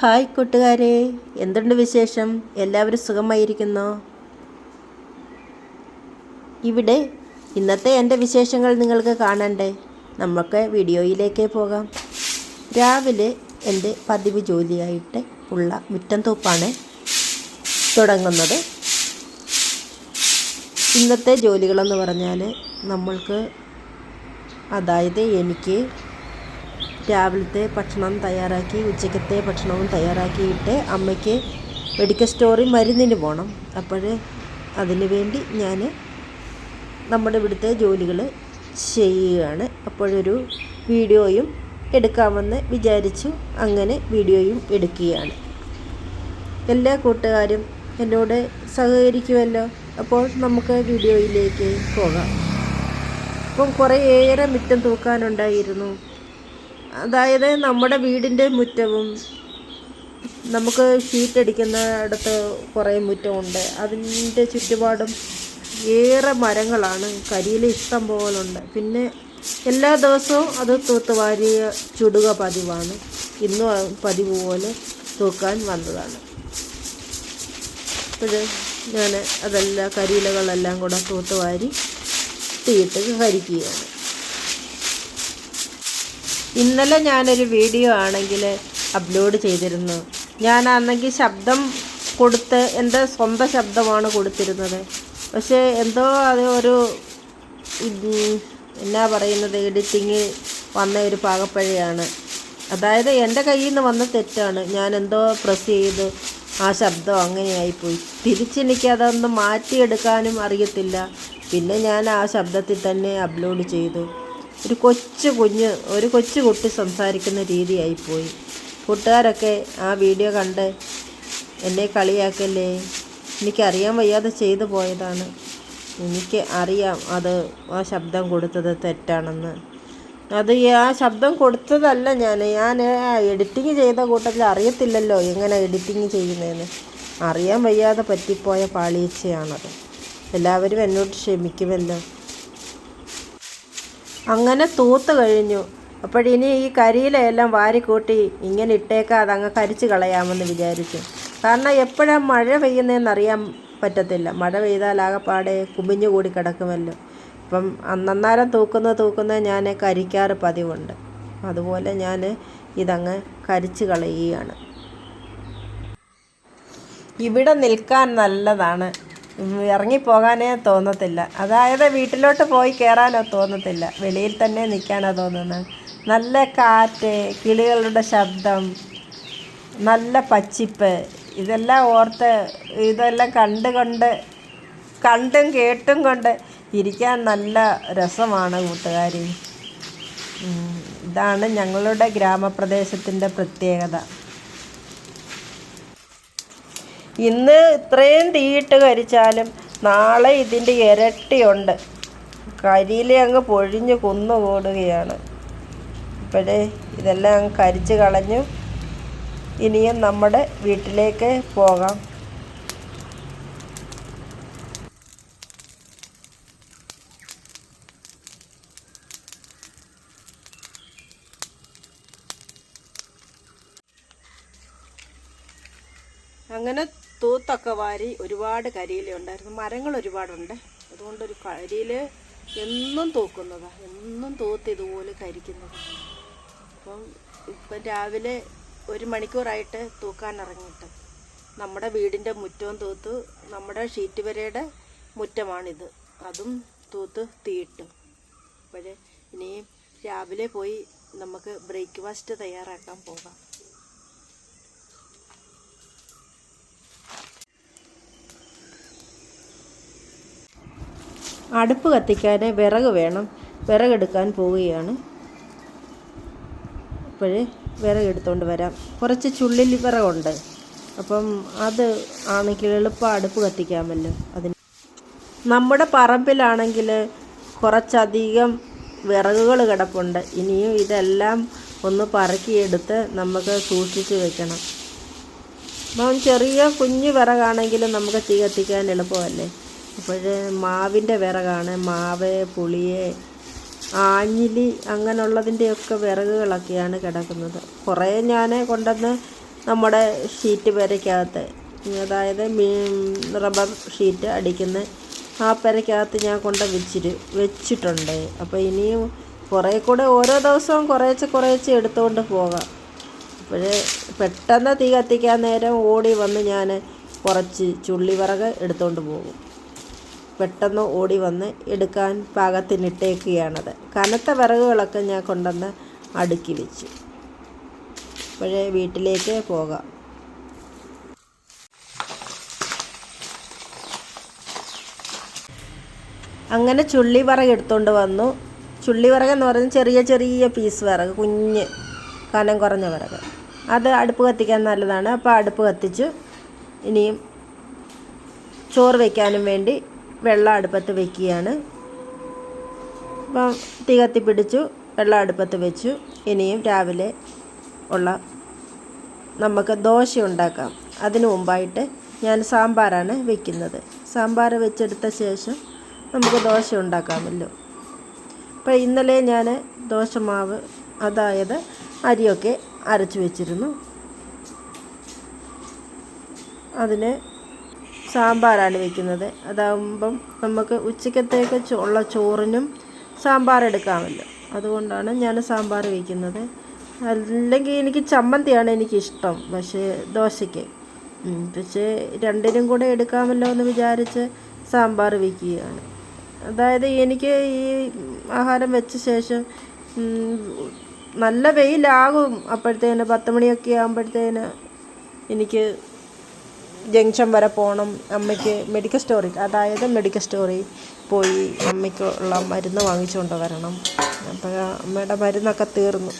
Hi കൂട്ടുകാരെ, എന്തുണ്ട് വിശേഷം? എല്ലാവരും സുഖമായിരിക്കുന്നോ? ഇവിടെ ഇന്നത്തെ എൻ്റെ വിശേഷങ്ങൾ നിങ്ങൾക്ക് കാണണ്ടേ? നമുക്ക് വീഡിയോയിലേക്ക് പോകാം. രാവിലെ എൻ്റെ പതിവ് ജോലിയായിട്ട് ഉള്ള മുറ്റം തൂപ്പാണ് തുടങ്ങുന്നത്. ഇന്നത്തെ ജോലികളെന്ന് പറഞ്ഞാൽ നമ്മൾക്ക്, അതായത് എനിക്ക് രാവിലത്തെ ഭക്ഷണം തയ്യാറാക്കി ഉച്ചക്കത്തെ ഭക്ഷണവും തയ്യാറാക്കിയിട്ട് അമ്മയ്ക്ക് മെഡിക്കൽ സ്റ്റോറിൽ മരുന്നിന് പോകണം. അപ്പോൾ അതിന് വേണ്ടി ഞാൻ നമ്മുടെ ഇവിടുത്തെ ജോലികൾ ചെയ്യുകയാണ്. അപ്പോഴൊരു വീഡിയോയും എടുക്കാമെന്ന് വിചാരിച്ചു. അങ്ങനെ വീഡിയോയും എടുക്കുകയാണ്. എല്ലാ കൂട്ടുകാരും എന്നോട് സഹകരിക്കുമല്ലോ. അപ്പോൾ നമുക്ക് വീഡിയോയിലേക്ക് പോകാം. അപ്പം കുറേയേറെ മുറ്റം തൂക്കാനുണ്ടായിരുന്നു. അതായത് നമ്മുടെ വീടിൻ്റെ മുറ്റവും നമുക്ക് ഷീറ്റ് അടിക്കുന്ന അടുത്ത് കുറേ മുറ്റമുണ്ട്. അതിൻ്റെ ചുറ്റുപാടും ഏറെ മരങ്ങളാണ്. കരിയില ഇഷ്ടം പോലുണ്ട്. പിന്നെ എല്ലാ ദിവസവും അത് തൂത്തുവാരി ചുടുക പതിവാണ്. ഇന്നും പതിവ് പോലെ തൂക്കാൻ വന്നതാണ്. അപ്പോൾ ഞാൻ അതെല്ലാം കരിയിലകളെല്ലാം കൂടെ തൂത്തുവാരി തീയിട്ട് കരിക്കുകയാണ്. ഇന്നലെ ഞാനൊരു വീഡിയോ ആണെങ്കിൽ അപ്ലോഡ് ചെയ്തിരുന്നു. ഞാനാണെങ്കിൽ ശബ്ദം കൊടുത്ത് എൻ്റെ സ്വന്തം ശബ്ദമാണ് കൊടുത്തിരുന്നത്. പക്ഷേ എന്തോ അത് ഒരു എന്നാ പറയുന്നത്, എഡിറ്റിങ് വന്ന ഒരു പാകപ്പഴയാണ്. അതായത് എൻ്റെ കയ്യിൽ നിന്ന് വന്ന തെറ്റാണ്. ഞാൻ എന്തോ പ്രസ് ചെയ്ത് ആ ശബ്ദം അങ്ങനെയായിപ്പോയി. തിരിച്ചെനിക്ക് അതൊന്ന് മാറ്റിയെടുക്കാനും അറിയത്തില്ല. പിന്നെ ഞാൻ ആ ശബ്ദത്തിൽ തന്നെ അപ്ലോഡ് ചെയ്തു. ഒരു കൊച്ചു കുട്ടി സംസാരിക്കുന്ന രീതിയായിപ്പോയി. കൂട്ടുകാരൊക്കെ ആ വീഡിയോ കണ്ട് എന്നെ കളിയാക്കല്ലേ. എനിക്കറിയാൻ വയ്യാതെ ചെയ്തു പോയതാണ്. എനിക്ക് അറിയാം അത് ആ ശബ്ദം കൊടുത്തത് തെറ്റാണെന്ന്. അത് ആ ശബ്ദം കൊടുത്തതല്ല. ഞാൻ എഡിറ്റിങ് ചെയ്ത കൂട്ടത്തിൽ അറിയത്തില്ലല്ലോ എങ്ങനെ എഡിറ്റിങ് ചെയ്യുന്നതെന്ന്. അറിയാൻ വയ്യാതെ പറ്റിപ്പോയ പാളിയച്ചയാണത്. എല്ലാവരും എന്നോട് ക്ഷമിക്കുമല്ലോ. അങ്ങനെ തൂത്ത് കഴിഞ്ഞു. അപ്പോഴിനി ഈ കരിയിലെല്ലാം വാരിക്കൂട്ടി ഇങ്ങനെ ഇട്ടേക്കാതെ അങ്ങ് കരിച്ച് കളയാമെന്ന് വിചാരിച്ചു. കാരണം എപ്പോഴാണ് മഴ പെയ്യുന്നതെന്നറിയാൻ പറ്റത്തില്ല. മഴ പെയ്താൽ ആകെപ്പാടെ കുമിഞ്ഞു കൂടി കിടക്കുമല്ലോ. അപ്പം അന്നേരം തൂക്കുന്ന ഞാൻ കരിക്കാറ് പതിവുണ്ട്. അതുപോലെ ഞാൻ ഇതങ്ങ് കരിച്ച് കളയുകയാണ്. ഇവിടെ നിൽക്കാൻ നല്ലതാണ്. ഇറങ്ങിപ്പോകാനേ തോന്നത്തില്ല. അതായത് വീട്ടിലോട്ട് പോയി കയറാനോ തോന്നത്തില്ല. വെളിയിൽ തന്നെ നിൽക്കാനോ തോന്നുന്നത്. നല്ല കാറ്റ്, കിളികളുടെ ശബ്ദം, നല്ല പച്ചിപ്പ്, ഇതെല്ലാം ഓർത്ത് ഇതെല്ലാം കണ്ടും കേട്ടും കൊണ്ട് ഇരിക്കാൻ നല്ല രസമാണ് കൂട്ടുകാരി. ഇതാണ് ഞങ്ങളുടെ ഗ്രാമപ്രദേശത്തിൻ്റെ പ്രത്യേകത. ഇന്ന് ഇത്രയും തീയിട്ട് കരിച്ചാലും നാളെ ഇതിൻ്റെ ഇരട്ടിയുണ്ട്. കരിയിലെ അങ്ങ് പൊഴിഞ്ഞ് കുന്നുകൂടുകയാണ്. ഇപ്പോഴേ ഇതെല്ലാം അങ്ങ് കരിച്ച് കളഞ്ഞു. ഇനിയും നമ്മുടെ വീട്ടിലേക്ക് പോകാം. അങ്ങനെ തൂത്തൊക്കെ വാരി ഒരുപാട് കരിയില ഉണ്ടായിരുന്നു. മരങ്ങൾ ഒരുപാടുണ്ട്. അതുകൊണ്ടൊരു കരിയില എന്നും തൂക്കുന്നതാണ്. എന്നും തൂത്ത് ഇതുപോലെ കരിക്കുന്നത്. ഇപ്പം രാവിലെ 1 മണിക്കൂറായിട്ട് തൂക്കാൻ ഇറങ്ങിയിട്ട് നമ്മുടെ വീടിൻ്റെ മുറ്റവും തൂത്ത്, നമ്മുടെ ഷീറ്റ് വരയുടെ മുറ്റമാണിത്. അതും തൂത്ത് തീയിട്ടു. അപ്പോഴേ ഇനിയും രാവിലെ പോയി നമുക്ക് ബ്രേക്ക്ഫാസ്റ്റ് തയ്യാറാക്കാൻ പോകാം. അടുപ്പ് കത്തിക്കാൻ വിറക് വേണം. വിറകെടുക്കാൻ പോവുകയാണ്. അപ്പോഴേ വിറകെടുത്തുകൊണ്ട് വരാം. കുറച്ച് ചുള്ളിൽ വിറകുണ്ട്. അപ്പം അത് ആണെങ്കിൽ എളുപ്പം അടുപ്പ് കത്തിക്കാമല്ലോ. അതിന് നമ്മുടെ പറമ്പിലാണെങ്കിൽ കുറച്ചധികം വിറകുകൾ കിടപ്പുണ്ട്. ഇനിയും ഇതെല്ലാം ഒന്ന് പറക്കിയെടുത്ത് നമുക്ക് സൂക്ഷിച്ച് വെക്കണം. അപ്പം ചെറിയ കുഞ്ഞു വിറകാണെങ്കിലും നമുക്ക് തീ കത്തിക്കാൻ എളുപ്പമല്ലേ. അപ്പോൾ മാവിൻ്റെ വിറകാണ്. മാവ്, പുളിയെ, ആഞ്ഞിലി അങ്ങനെയുള്ളതിൻ്റെയൊക്കെ വിറകുകളൊക്കെയാണ് കിടക്കുന്നത്. കുറേ ഞാൻ കൊണ്ടുവന്ന് നമ്മുടെ ഷീറ്റ് പെരയ്ക്കകത്ത്, അതായത് റബ്ബർ ഷീറ്റ് അടിക്കുന്ന ആ പെരയ്ക്കകത്ത് ഞാൻ വെച്ചിട്ടുണ്ട്. അപ്പോൾ ഇനിയും കുറേ കൂടെ ഓരോ ദിവസവും കുറേശ്ശെ എടുത്തുകൊണ്ട് പോകാം. അപ്പോൾ പെട്ടെന്ന് തീ കത്തിക്കാൻ നേരം ഓടി വന്ന് ഞാൻ കുറച്ച് ചുള്ളിവിറക് എടുത്തുകൊണ്ട് പോകും. പെട്ടെന്ന് ഓടി വന്ന് എടുക്കാൻ പാകത്തിനിട്ടേക്കുകയാണത്. കനത്ത വിറകുകളൊക്കെ ഞാൻ കൊണ്ടുവന്ന് അടുക്കി വെച്ചു. അപ്പോഴേ വീട്ടിലേക്ക് പോകാം. അങ്ങനെ ചുള്ളിവിറക് എടുത്തുകൊണ്ട് വന്നു. ചുള്ളിവിറകെന്ന് പറഞ്ഞാൽ ചെറിയ പീസ് വിറക്, കുഞ്ഞ് കനം കുറഞ്ഞ വിറക്. അത് അടുപ്പ് കത്തിക്കാൻ നല്ലതാണ്. അപ്പോൾ അടുപ്പ് കത്തിച്ചു. ഇനിയും ചോറ് വയ്ക്കാനും വേണ്ടി വെള്ളം അടുപ്പത്ത് വയ്ക്കുകയാണ്. അപ്പം തീ കത്തിപ്പിടിച്ചു, വെള്ളം അടുപ്പത്ത് വെച്ചു. ഇനിയും രാവിലെ ഉള്ള നമുക്ക് ദോശ ഉണ്ടാക്കാം. അതിനു മുമ്പായിട്ട് ഞാൻ സാമ്പാറാണ് വയ്ക്കുന്നത്. സാമ്പാർ വെച്ചെടുത്ത ശേഷം നമുക്ക് ദോശ ഉണ്ടാക്കാമല്ലോ. അപ്പോൾ ഇന്നലെ ഞാൻ ദോശമാവ്, അതായത് അരിയൊക്കെ അരച്ച് വെച്ചിരുന്നു. അതിന് സാമ്പാറാണ് വയ്ക്കുന്നത്. അതാകുമ്പം നമുക്ക് ഉച്ചക്കത്തേക്ക് ഉള്ള ചോറിനും സാമ്പാർ എടുക്കാമല്ലോ. അതുകൊണ്ടാണ് ഞാൻ സാമ്പാർ വയ്ക്കുന്നത്. അല്ലെങ്കിൽ എനിക്ക് ചമ്മന്തിയാണ് എനിക്കിഷ്ടം, പക്ഷേ ദോശയ്ക്ക്. പക്ഷേ രണ്ടിനും കൂടെ എടുക്കാമല്ലോ എന്ന് വിചാരിച്ച് സാമ്പാർ വയ്ക്കുകയാണ്. അതായത് എനിക്ക് ഈ ആഹാരം വെച്ച ശേഷം നല്ല വെയിലാകും. അപ്പോഴത്തേന് 10 മണിയൊക്കെ ആകുമ്പോഴത്തേന് എനിക്ക് ജംഗ്ഷൻ വരെ പോകണം. അമ്മയ്ക്ക് മെഡിക്കൽ സ്റ്റോറിൽ പോയി അമ്മയ്ക്കുള്ള മരുന്ന് വാങ്ങിച്ചുകൊണ്ട് വരണം. അപ്പോൾ അമ്മയുടെ മരുന്നൊക്കെ തീർന്നു.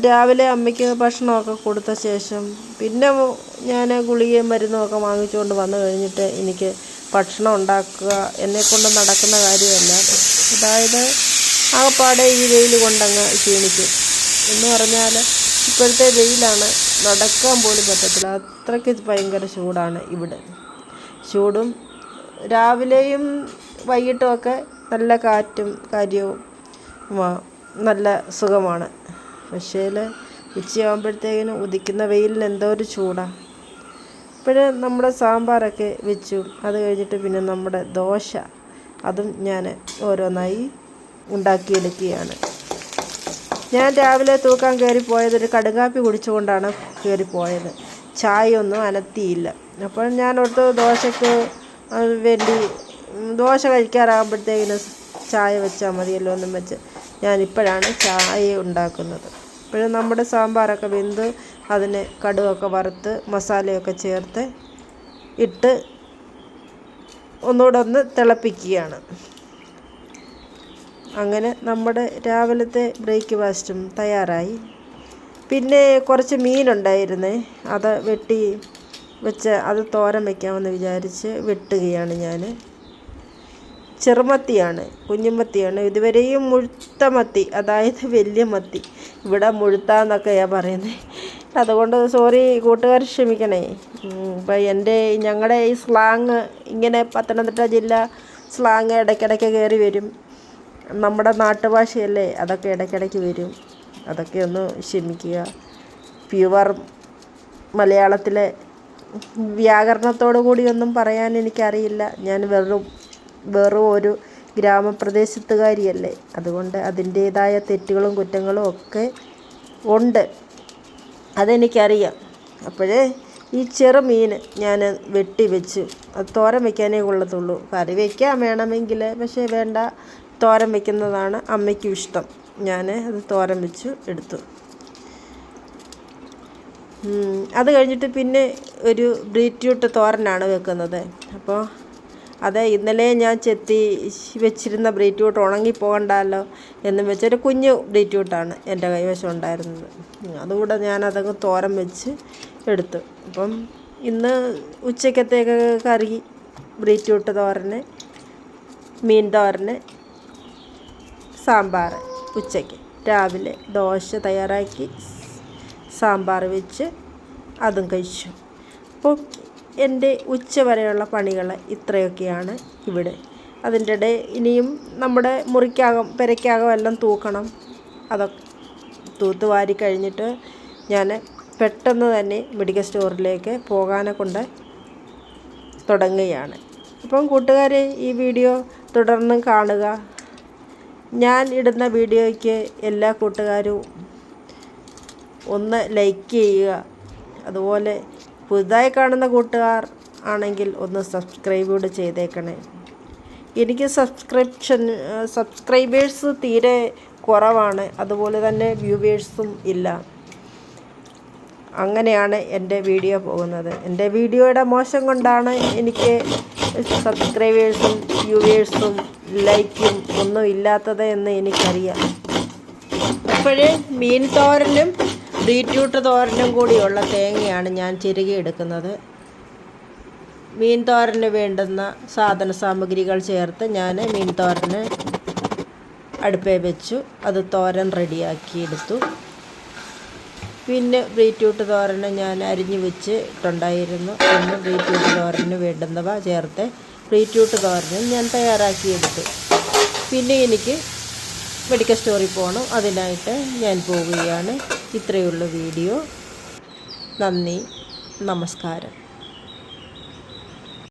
രാവിലെ അമ്മയ്ക്ക് ഭക്ഷണമൊക്കെ കൊടുത്ത ശേഷം പിന്നെ ഞാൻ ഗുളികയും മരുന്നുമൊക്കെ വാങ്ങിച്ചുകൊണ്ട് വന്നു കഴിഞ്ഞിട്ട് എനിക്ക് ഭക്ഷണം ഉണ്ടാക്കുക എന്നെക്കൊണ്ട് നടക്കുന്ന കാര്യമല്ല. അതായത് ആകപ്പാടെ ഈ വെയിൽ കൊണ്ടങ്ങ് ക്ഷീണിച്ചു എന്ന് പറഞ്ഞാൽ ഇപ്പോഴത്തെ വെയിലാണ്, നടക്കാൻ പോലും പറ്റത്തില്ല. അത്രയ്ക്ക് ഭയങ്കര ചൂടാണ് ഇവിടെ. ചൂടും രാവിലെയും വൈകിട്ടുമൊക്കെ നല്ല കാറ്റും കാര്യവും നല്ല സുഖമാണ്. പക്ഷേ ഉച്ചയാകുമ്പോഴത്തേക്കിന് ഉദിക്കുന്ന വെയിലിന് എന്തോ ഒരു ചൂടാണ്. ഇപ്പോഴേ നമ്മുടെ സാമ്പാറൊക്കെ വെച്ചു. അത് കഴിഞ്ഞിട്ട് പിന്നെ നമ്മുടെ ദോശ, അതും ഞാൻ ഓരോന്നായി ഉണ്ടാക്കിയെടുക്കുകയാണ്. ഞാൻ രാവിലെ തൂക്കാൻ കയറിപ്പോയത് ഒരു കടുകാപ്പി കുടിച്ചുകൊണ്ടാണ് കയറിപ്പോയത്. ചായ ഒന്നും അനത്തിയില്ല. അപ്പോൾ ഞാൻ ഓർത്ത് ദോശയ്ക്ക് വേണ്ടി ദോശ കഴിക്കാറാകുമ്പോഴത്തേക്കിന് ചായ വെച്ചാൽ മതിയല്ലോ എന്നും വെച്ച് ഞാനിപ്പോഴാണ് ചായ ഉണ്ടാക്കുന്നത്. ഇപ്പോഴും നമ്മുടെ സാമ്പാറൊക്കെ വെന്ത് അതിന് കടുകൊക്കെ വറുത്ത് മസാലയൊക്കെ ചേർത്ത് ഇട്ട് ഒന്നുകൂടെ ഒന്ന് തിളപ്പിക്കുകയാണ്. അങ്ങനെ നമ്മുടെ രാവിലത്തെ ബ്രേക്ക്ഫാസ്റ്റും തയ്യാറായി. പിന്നെ കുറച്ച് മീനുണ്ടായിരുന്നേ, അത് വെട്ടി വെച്ച് അത് തോരൻ വയ്ക്കാമെന്ന് വിചാരിച്ച് വെട്ടുകയാണ് ഞാൻ. ചെറുമത്തിയാണ്, കുഞ്ഞുമത്തിയാണ്. ഇതുവരെയും മുഴുത്ത മത്തി, അതായത് വലിയ മത്തി. ഇവിടെ മുഴുത്താന്നൊക്കെയാണ് പറയുന്നത്. അതുകൊണ്ട് സോറി കൂട്ടുകാർ, ക്ഷമിക്കണേ. അപ്പം ഞങ്ങളുടെ ഈ സ്ലാങ് ഇങ്ങനെ പത്തനംതിട്ട ജില്ല സ്ലാങ് ഇടയ്ക്കിടയ്ക്ക് കയറി വരും. നമ്മുടെ നാട്ടുഭാഷയല്ലേ, അതൊക്കെ ഇടയ്ക്കിടയ്ക്ക് വരും. അതൊക്കെ ഒന്ന് ക്ഷമിക്കുക. പ്യുവർ മലയാളത്തിലെ വ്യാകരണത്തോടു കൂടിയൊന്നും പറയാൻ എനിക്കറിയില്ല. ഞാൻ വെറും ഒരു ഗ്രാമപ്രദേശത്തുകാരിയല്ലേ. അതുകൊണ്ട് അതിൻ്റേതായ തെറ്റുകളും കുറ്റങ്ങളും ഒക്കെ ഉണ്ട്, അതെനിക്കറിയാം. അപ്പോഴേ ഈ ചെറുമീൻ ഞാൻ വെട്ടി വെച്ച് അത് തോരൻ വയ്ക്കാനേ കൊള്ളത്തുള്ളൂ. കറി വയ്ക്കാൻ വേണമെങ്കിൽ, പക്ഷേ വേണ്ട, തോരൻ വയ്ക്കുന്നതാണ് അമ്മയ്ക്കും ഇഷ്ടം. ഞാൻ അത് തോരൻ വെച്ച് എടുത്തു. അത് കഴിഞ്ഞിട്ട് പിന്നെ ഒരു ബീറ്റ്റൂട്ട് തോരനാണ് വെക്കുന്നത്. അപ്പോൾ അത് ഇന്നലെ ഞാൻ ചെത്തി വെച്ചിരുന്ന ബീറ്റ്റൂട്ട് ഉണങ്ങിപ്പോകണ്ടല്ലോ എന്നും വെച്ചൊരു കുഞ്ഞു ബീറ്റ്റൂട്ടാണ് എൻ്റെ കൈവശം ഉണ്ടായിരുന്നത്. അതുകൂടെ ഞാനതങ്ങ് തോരൻ വെച്ച് എടുത്തു. അപ്പം ഇന്ന് ഉച്ചക്കത്തേക്ക് കറി ബീറ്റ്റൂട്ട് തോരന്, മീൻ തോരന്, സാമ്പാർ. ഉച്ചയ്ക്ക് രാവിലെ ദോശ തയ്യാറാക്കി സാമ്പാർ വെച്ച് അതും കഴിച്ചു. അപ്പോൾ എൻ്റെ ഉച്ചവരെയുള്ള പണികൾ ഇത്രയൊക്കെയാണ് ഇവിടെ. അതിൻ്റെ ഇടയിൽ ഇനിയും നമ്മുടെ പെരയ്ക്കകം എല്ലാം തൂക്കണം. അതൊക്കെ തൂത്ത് വാരി കഴിഞ്ഞിട്ട് ഞാൻ പെട്ടെന്ന് തന്നെ മെഡിക്കൽ സ്റ്റോറിലേക്ക് പോകാനെ കൊണ്ട് തുടങ്ങുകയാണ്. അപ്പം കൂട്ടുകാരെ, ഈ വീഡിയോ തുടർന്നും കാണുക. ഞാൻ ഇടുന്ന വീഡിയോയ്ക്ക് എല്ലാ കൂട്ടുകാരും ഒന്ന് ലൈക്ക് ചെയ്യുക. അതുപോലെ പുതുതായി കാണുന്ന കൂട്ടുകാർ ആണെങ്കിൽ ഒന്ന് സബ്സ്ക്രൈബ് കൂടെ ചെയ്തേക്കണേ. എനിക്ക് സബ്സ്ക്രൈബേഴ്സ് തീരെ കുറവാണ്, അതുപോലെ തന്നെ വ്യൂവേഴ്സും ഇല്ല. അങ്ങനെയാണ് എൻ്റെ വീഡിയോ പോകുന്നത്. എൻ്റെ വീഡിയോയുടെ മോശം കൊണ്ടാണ് എനിക്ക് സബ്സ്ക്രൈബേഴ്സും വ്യൂവേഴ്സും ലൈക്കും ഒന്നും ഇല്ലാത്തത് എന്ന് എനിക്കറിയാം. അപ്പോഴേ മീൻ തോരനും ബീറ്റ്റൂട്ട് തോരനും കൂടിയുള്ള തേങ്ങയാണ് ഞാൻ ചിരകിയെടുക്കുന്നത്. മീൻ തോരന് വേണ്ടുന്ന സാധന സാമഗ്രികൾ ചേർത്ത് ഞാൻ മീൻ തോരന് അടുപ്പേ വെച്ചു. അത് തോരൻ റെഡിയാക്കിയെടുത്തു. പിന്നെ ബീറ്റ്റൂട്ട് തോരന് ഞാൻ അരിഞ്ഞു വെച്ചിട്ടുണ്ടായിരുന്നു. പിന്നെ ബീറ്റ്റൂട്ട് തോരന് വേണ്ടുന്നവ ചേർത്ത് ബീറ്റ്റൂട്ട് തോരനും ഞാൻ തയ്യാറാക്കിയെടുത്തു. പിന്നെ എനിക്ക് മെഡിക്കൽ സ്റ്റോറിൽ പോകണം, അതിനായിട്ട് ഞാൻ പോവുകയാണ്. ഇത്രയുള്ള വീഡിയോ. നന്ദി, നമസ്കാരം.